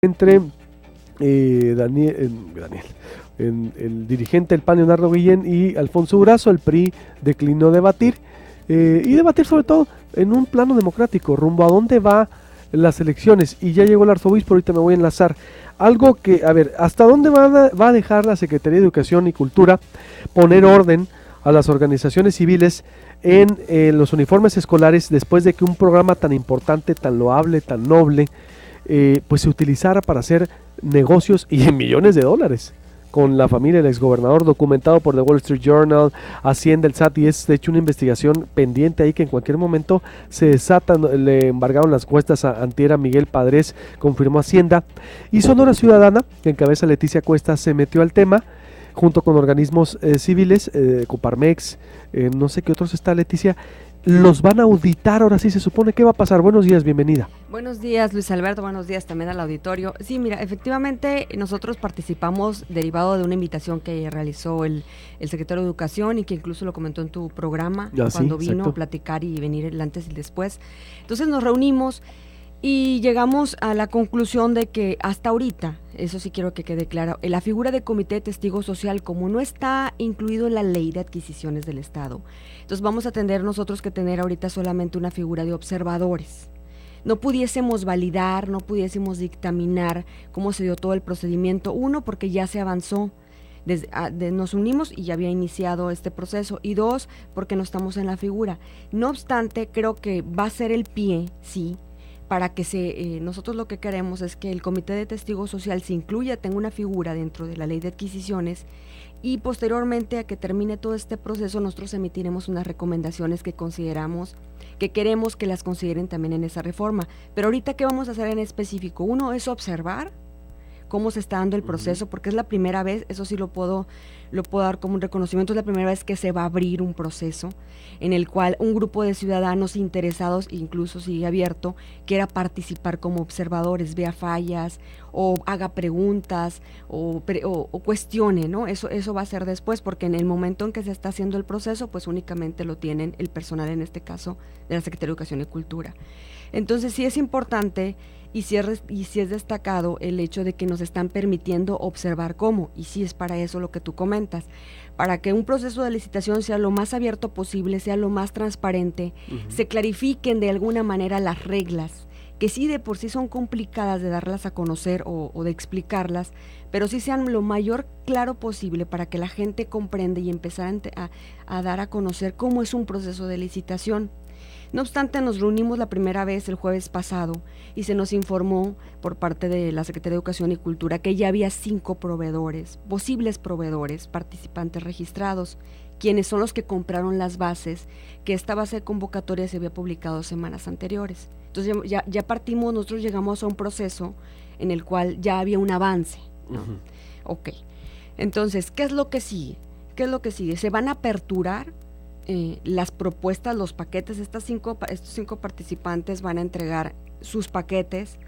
entre el dirigente del PAN, Leonardo Guillén, y Alfonso Durazo. El PRI declinó debatir, y debatir sobre todo en un plano democrático, rumbo a dónde va las elecciones. Y ya llegó el arzobispo, ahorita me voy a enlazar. Algo que, a ver, ¿hasta dónde va a dejar la Secretaría de Educación y Cultura poner orden a las organizaciones civiles en los uniformes escolares después de que un programa tan importante, tan loable, tan noble, pues se utilizara para hacer negocios y en millones de dólares con la familia del exgobernador, documentado por The Wall Street Journal, Hacienda, el SAT, y es de hecho una investigación pendiente ahí que en cualquier momento se desata? Le embargaron las cuestas a antier a Miguel Padres, confirmó Hacienda, y Sonora Ciudadana, que encabeza Leticia Cuesta, se metió al tema junto con organismos civiles, Coparmex, no sé qué otros está, Leticia. Los van a auditar, ahora sí se supone. ¿Qué va a pasar? Buenos días, bienvenida. Buenos días, Luis Alberto, buenos días también al auditorio. Sí, mira, efectivamente nosotros participamos derivado de una invitación que realizó el secretario de Educación y que incluso lo comentó en tu programa cuando vino a platicar y venir el antes y el después. Entonces nos reunimos y llegamos a la conclusión de que hasta ahorita, eso sí quiero que quede claro, la figura de comité de testigo social, como no está incluido en la ley de adquisiciones del Estado, entonces vamos a tener nosotros que tener ahorita solamente una figura de observadores. No pudiésemos validar, no pudiésemos dictaminar cómo se dio todo el procedimiento. Uno, porque ya se avanzó, nos unimos y ya había iniciado este proceso. Y dos, porque no estamos en la figura. No obstante, creo que va a ser el pie, sí, para que nosotros lo que queremos es que el Comité de Testigo Social se incluya, tenga una figura dentro de la ley de adquisiciones, y posteriormente a que termine todo este proceso nosotros emitiremos unas recomendaciones que consideramos, que queremos que las consideren también en esa reforma. Pero ahorita, ¿qué vamos a hacer en específico? Uno es observar cómo se está dando el proceso, porque es la primera vez, eso sí lo puedo dar como un reconocimiento, es la primera vez que se va a abrir un proceso en el cual un grupo de ciudadanos interesados, incluso sigue abierto, quiera participar como observadores, vea fallas o haga preguntas o cuestione, ¿no? Eso va a ser después, porque en el momento en que se está haciendo el proceso, pues únicamente lo tienen el personal, en este caso, de la Secretaría de Educación y Cultura. Entonces sí es importante y sí es destacado el hecho de que nos están permitiendo observar cómo, y sí es para eso lo que tú comentas, para que un proceso de licitación sea lo más abierto posible, sea lo más transparente, se clarifiquen de alguna manera las reglas, que sí de por sí son complicadas de darlas a conocer o de explicarlas, pero sí sean lo mayor claro posible para que la gente comprenda y empezar a dar a conocer cómo es un proceso de licitación. No obstante, nos reunimos la primera vez el jueves pasado y se nos informó por parte de la Secretaría de Educación y Cultura que ya había 5 proveedores, posibles proveedores, participantes registrados, quienes son los que compraron las bases, que esta base de convocatoria se había publicado semanas anteriores. Entonces ya partimos, nosotros llegamos a un proceso en el cual ya había un avance, ¿no? Ok, entonces, ¿qué es lo que sigue? Se van a aperturar las propuestas, los paquetes. Estos 5 participantes van a entregar sus paquetes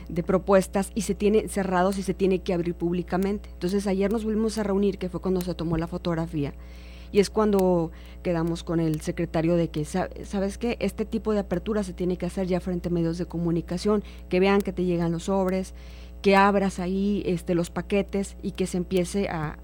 de propuestas y se tiene cerrados y se tiene que abrir públicamente. Entonces ayer nos volvimos a reunir, que fue cuando se tomó la fotografía, y es cuando quedamos con el secretario de que, ¿sabes qué? Este tipo de apertura se tiene que hacer ya frente a medios de comunicación, que vean que te llegan los sobres, que abras ahí los paquetes y que se empiece a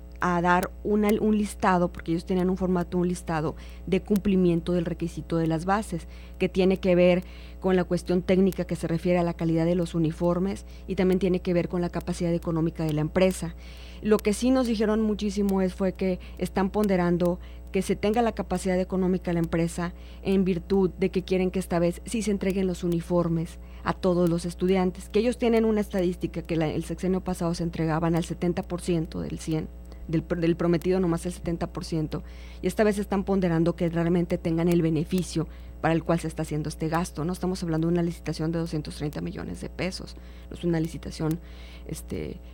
dar un listado, porque ellos tenían un formato, un listado de cumplimiento del requisito de las bases, que tiene que ver con la cuestión técnica que se refiere a la calidad de los uniformes y también tiene que ver con la capacidad económica de la empresa. Lo que sí nos dijeron muchísimo fue que están ponderando que se tenga la capacidad económica de la empresa en virtud de que quieren que esta vez sí se entreguen los uniformes a todos los estudiantes, que ellos tienen una estadística que el sexenio pasado se entregaban al 70% del 100%. Del prometido nomás el 70%, y esta vez están ponderando que realmente tengan el beneficio para el cual se está haciendo este gasto, ¿no? Estamos hablando de una licitación de 230 millones de pesos, no es una licitación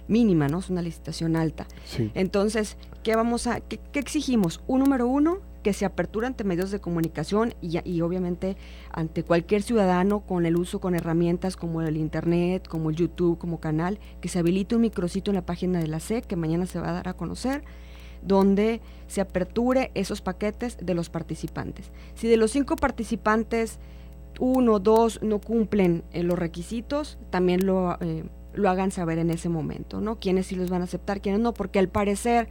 mínima, ¿no? Es una licitación alta. Sí. Entonces, ¿qué exigimos? Número uno, que se apertura ante medios de comunicación y obviamente ante cualquier ciudadano con el uso, con herramientas como el internet, como el YouTube, como canal, que se habilite un micrositio en la página de la SEC, que mañana se va a dar a conocer, donde se aperture esos paquetes de los participantes. Si de los 5 participantes 1 o 2 no cumplen los requisitos, también lo hagan saber en ese momento, ¿no? Quiénes sí los van a aceptar, quiénes no, porque al parecer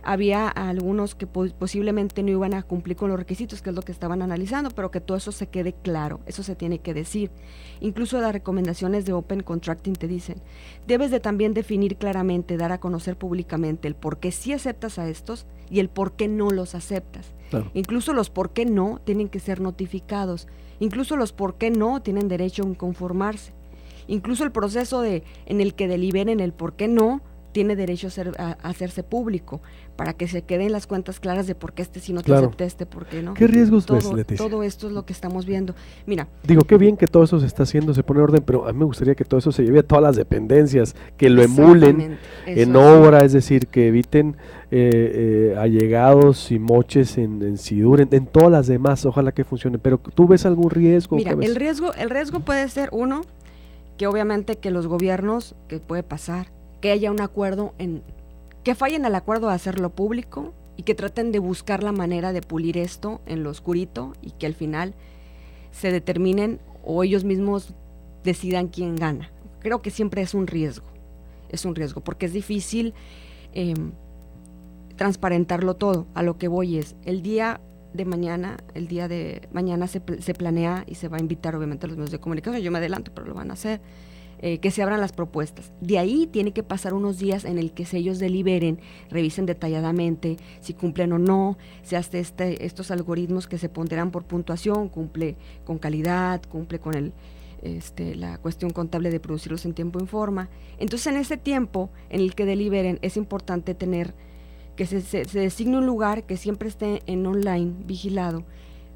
había algunos que posiblemente no iban a cumplir con los requisitos, que es lo que estaban analizando, pero que todo eso se quede claro, eso se tiene que decir. Incluso las recomendaciones de Open Contracting te dicen, debes de también definir claramente, dar a conocer públicamente el por qué sí aceptas a estos y el por qué no los aceptas. Claro. Incluso los por qué no tienen que ser notificados, incluso los por qué no tienen derecho a inconformarse, incluso el proceso en el que deliberen el por qué no tiene derecho a hacerse público, para que se queden las cuentas claras de por qué sí no te acepté, por qué no. ¿Qué riesgos ves, Leticia? Todo esto es lo que estamos viendo. Mira. Digo, qué bien que todo eso se está haciendo, se pone orden, pero a mí me gustaría que todo eso se lleve a todas las dependencias, que lo emulen en obra, es decir, que eviten allegados y moches en SIDUR, en todas las demás, ojalá que funcione. Pero ¿tú ves algún riesgo? Mira, el riesgo puede ser uno, que obviamente que los gobiernos, que puede pasar, que haya un acuerdo, que fallen al acuerdo de hacerlo público y que traten de buscar la manera de pulir esto en lo oscurito y que al final se determinen o ellos mismos decidan quién gana. Creo que siempre es un riesgo porque es difícil transparentarlo todo. A lo que voy es, el día de mañana se planea y se va a invitar obviamente a los medios de comunicación, yo me adelanto, pero lo van a hacer, que se abran las propuestas. De ahí tiene que pasar unos días en el que ellos deliberen, revisen detalladamente si cumplen o no, se hace estos algoritmos que se ponderan por puntuación, cumple con calidad, cumple con la cuestión contable de producirlos en tiempo y forma. Entonces, en ese tiempo en el que deliberen, es importante tener que se designe un lugar que siempre esté en online vigilado,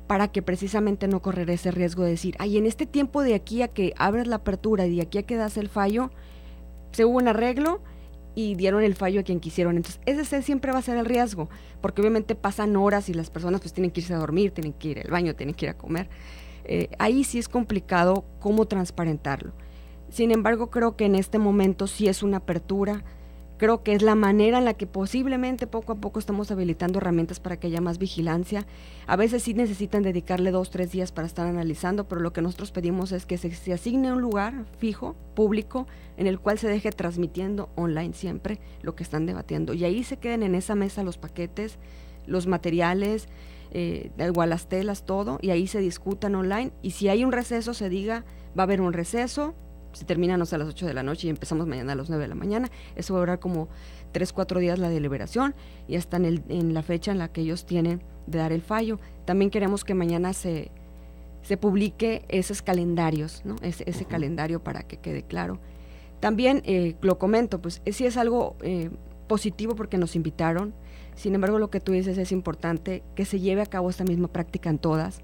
para que precisamente no correr ese riesgo de decir, en este tiempo de aquí a que abres la apertura y de aquí a que das el fallo, se hubo un arreglo y dieron el fallo a quien quisieron. Entonces, ese siempre va a ser el riesgo, porque obviamente pasan horas y las personas pues tienen que irse a dormir, tienen que ir al baño, tienen que ir a comer. Ahí sí es complicado cómo transparentarlo. Sin embargo, creo que en este momento sí es una apertura. Creo que es la manera en la que posiblemente poco a poco estamos habilitando herramientas para que haya más vigilancia. A veces sí necesitan dedicarle 2-3 días para estar analizando, pero lo que nosotros pedimos es que se asigne un lugar fijo, público, en el cual se deje transmitiendo online siempre lo que están debatiendo. Y ahí se queden en esa mesa los paquetes, los materiales, igual las telas, todo, y ahí se discutan online. Y si hay un receso, se diga, va a haber un receso. Si terminamos a las 8 de la noche y empezamos mañana a las 9 de la mañana, eso va a durar como 3-4 días la deliberación y hasta en la fecha en la que ellos tienen de dar el fallo. También queremos que mañana se publique esos calendarios, ¿no? Ese calendario para que quede claro. También lo comento, pues sí es algo positivo porque nos invitaron. Sin embargo, lo que tú dices es importante que se lleve a cabo esta misma práctica en todas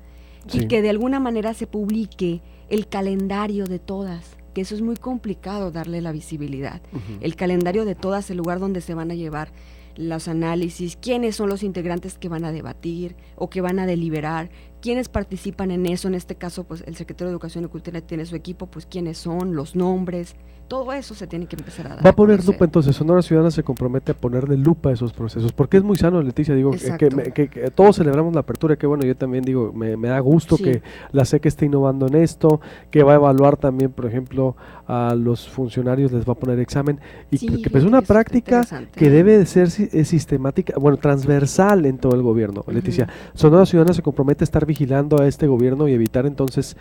y que de alguna manera se publique el calendario de todas, que eso es muy complicado darle la visibilidad. El calendario de todas, el lugar donde se van a llevar los análisis, quiénes son los integrantes que van a debatir o que van a deliberar, quiénes participan en eso. En este caso, pues el secretario de Educación y Cultura tiene su equipo, pues quiénes son, los nombres, todo eso se tiene que empezar a dar. Va a poner lupa, entonces Sonora Ciudadana se compromete a ponerle lupa a esos procesos, porque es muy sano, Leticia, digo, que todos celebramos la apertura, que bueno, yo también digo, me da gusto que la SEC esté innovando en esto, que va a evaluar también, por ejemplo, a los funcionarios les va a poner examen, y que es una práctica que debe de ser sistemática, bueno, transversal en todo el gobierno, Leticia. Sonora Ciudadana se compromete a estar vigilando a este gobierno y evitar entonces,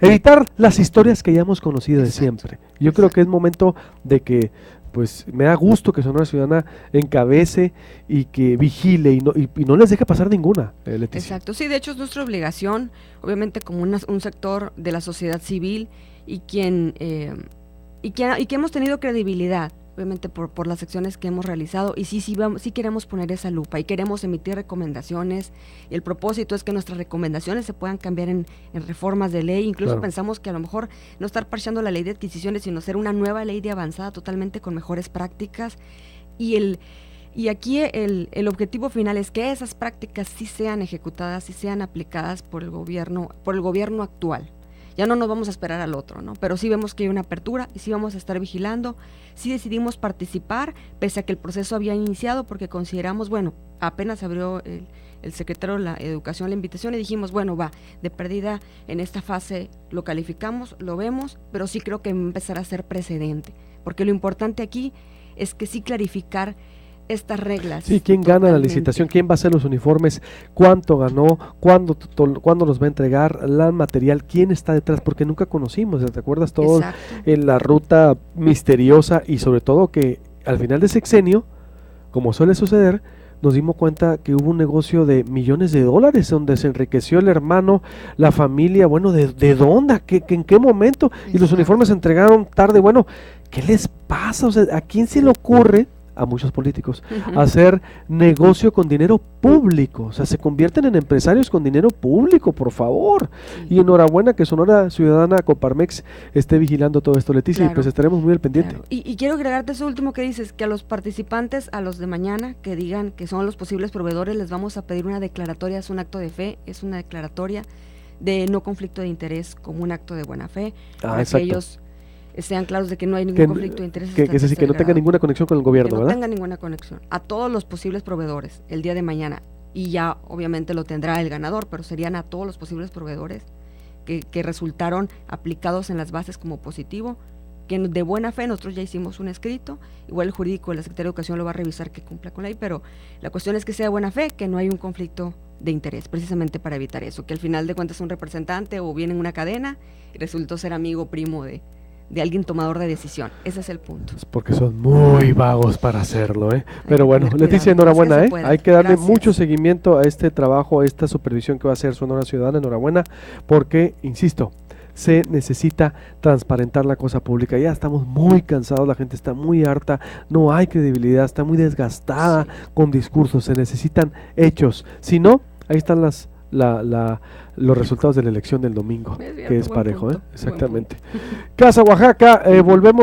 evitar las historias que ya hemos conocido de siempre. Yo creo que es momento de que, pues me da gusto que Sonora Ciudadana encabece y que vigile y no les deje pasar ninguna, Leticia. Exacto, sí, de hecho es nuestra obligación, obviamente como un sector de la sociedad civil y que hemos tenido credibilidad, obviamente por las acciones que hemos realizado, y sí queremos poner esa lupa y queremos emitir recomendaciones, y el propósito es que nuestras recomendaciones se puedan cambiar en reformas de ley. Incluso pensamos que a lo mejor no estar parchando la ley de adquisiciones, sino hacer una nueva ley de avanzada totalmente con mejores prácticas, y aquí el objetivo final es que esas prácticas sí sean ejecutadas, sí sean aplicadas por el gobierno actual. Ya no nos vamos a esperar al otro, ¿no? Pero sí vemos que hay una apertura y sí vamos a estar vigilando, sí decidimos participar, pese a que el proceso había iniciado, porque consideramos, apenas abrió el secretario de la Educación la invitación y dijimos, bueno, va, de perdida en esta fase lo calificamos, lo vemos, pero sí creo que va a empezar a ser precedente, porque lo importante aquí es que sí clarificar estas reglas. Sí, quién gana la licitación, quién va a hacer los uniformes, cuánto ganó, cuándo los va a entregar, el material, quién está detrás, porque nunca conocimos, ¿te acuerdas? Todo en la ruta misteriosa y sobre todo que al final de sexenio, como suele suceder, nos dimos cuenta que hubo un negocio de millones de dólares donde se enriqueció el hermano, la familia, bueno, ¿de dónde? ¿En qué momento? Y los uniformes se entregaron tarde, bueno, ¿qué les pasa? O sea, ¿a quién se le ocurre? A muchos políticos, hacer negocio con dinero público, o sea, se convierten en empresarios con dinero público, por favor, y enhorabuena que Sonora Ciudadana Coparmex esté vigilando todo esto, Leticia, y pues estaremos muy al pendiente. Y quiero agregarte eso último que dices, que a los participantes, a los de mañana, que digan que son los posibles proveedores, les vamos a pedir una declaratoria, es un acto de fe, es una declaratoria de no conflicto de interés como un acto de buena fe, para que ellos sean claros de que no hay ningún conflicto de intereses. Que no tenga ninguna conexión con el gobierno, ¿verdad? Que no tenga ninguna conexión. A todos los posibles proveedores el día de mañana, y ya obviamente lo tendrá el ganador, pero serían a todos los posibles proveedores que resultaron aplicados en las bases como positivo, que de buena fe nosotros ya hicimos un escrito, igual el jurídico de la Secretaría de Educación lo va a revisar que cumpla con la ley, pero la cuestión es que sea de buena fe, que no hay un conflicto de interés, precisamente para evitar eso, que al final de cuentas un representante o viene en una cadena y resultó ser amigo primo de alguien tomador de decisión. Ese es el punto. Es porque son muy vagos para hacerlo, ¿eh? Pero bueno, Leticia, enhorabuena, ¿eh? Hay que darle mucho seguimiento a este trabajo, a esta supervisión que va a hacer Sonora Ciudadana, enhorabuena, porque, insisto, se necesita transparentar la cosa pública. Ya estamos muy cansados, la gente está muy harta, no hay credibilidad, está muy desgastada con discursos, se necesitan hechos. Si no, ahí están los resultados de la elección del domingo, que es parejo, exactamente. Casa Oaxaca, volvemos.